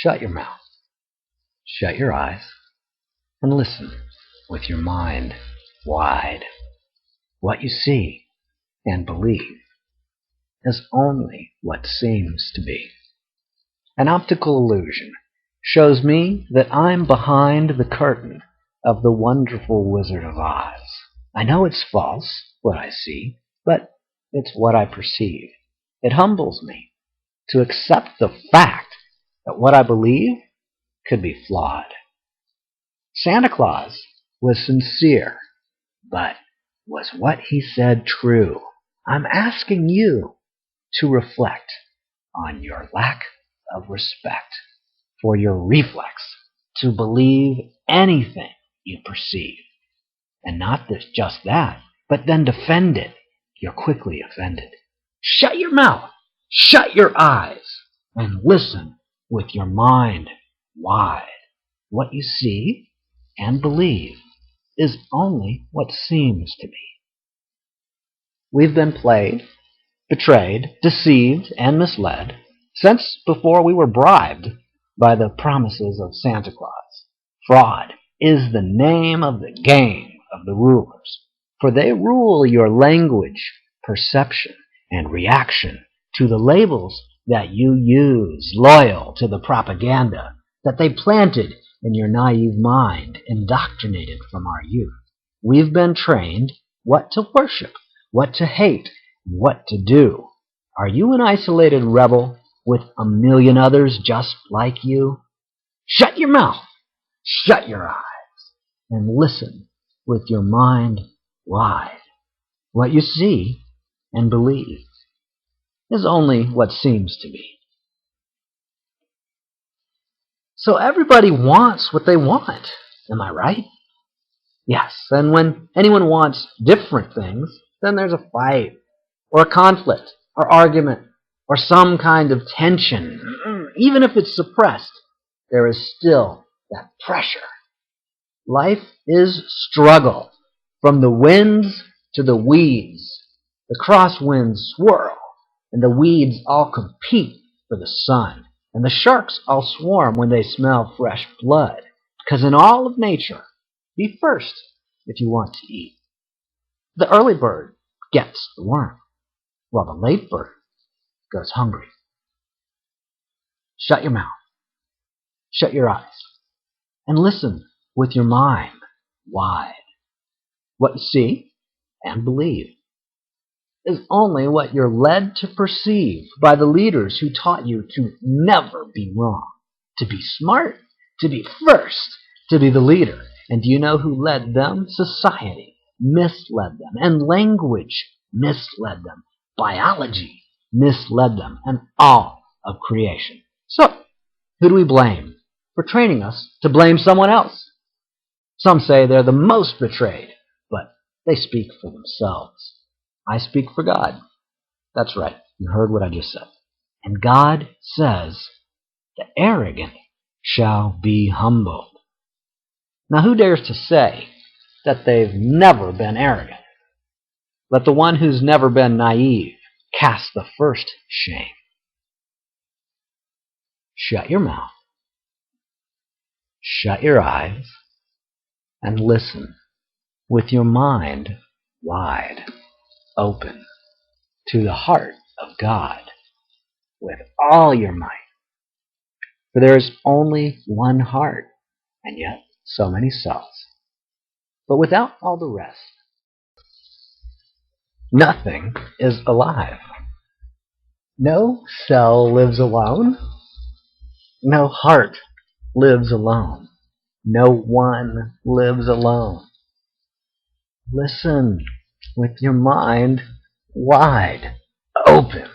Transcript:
Shut your mouth, shut your eyes, and listen with your mind wide. What you see and believe is only what seems to be. An optical illusion shows me that I'm behind the curtain of the wonderful Wizard of Oz. I know it's false, what I see, but it's what I perceive. It humbles me to accept the fact that what I believe could be flawed. Santa Claus was sincere, but was what he said true? I'm asking you to reflect on your lack of respect for your reflex to believe anything you perceive. And not just that, but then defend it. You're quickly offended. Shut your mouth, shut your eyes, and listen with your mind wide. What you see and believe is only what seems to be. We've been played, betrayed, deceived, and misled since before we were bribed by the promises of Santa Claus. Fraud is the name of the game of the rulers, for they rule your language, perception, and reaction to the labels that you use, loyal to the propaganda that they planted in your naive mind, indoctrinated from our youth. We've been trained what to worship, what to hate, and what to do. Are you an isolated rebel with a million others just like you? Shut your mouth, shut your eyes, and listen with your mind wide. What you see and believe is only what seems to be. So everybody wants what they want, am I right? Yes, and when anyone wants different things, then there's a fight, or a conflict, or argument, or some kind of tension. Even if it's suppressed, there is still that pressure. Life is struggle, from the winds to the weeds. The crosswinds swirl, and the weeds all compete for the sun. And the sharks all swarm when they smell fresh blood. Because in all of nature, be first if you want to eat. The early bird gets the worm, while the late bird goes hungry. Shut your mouth, shut your eyes, and listen with your mind wide. What you see and believe is only what you're led to perceive by the leaders who taught you to never be wrong, to be smart, to be first, to be the leader. And do you know who led them? Society misled them, and language misled them, biology misled them, and all of creation. So, who do we blame for training us to blame someone else? Some say they're the most betrayed, but they speak for themselves. I speak for God. That's right. You heard what I just said. And God says, the arrogant shall be humbled. Now who dares to say that they've never been arrogant? Let the one who's never been naive cast the first shame. Shut your mouth, shut your eyes, and listen with your mind wide open to the heart of God with all your might. For there is only one heart, and yet so many cells. But without all the rest, nothing is alive. No cell lives alone. No heart lives alone. No one lives alone. Listen with your mind wide open.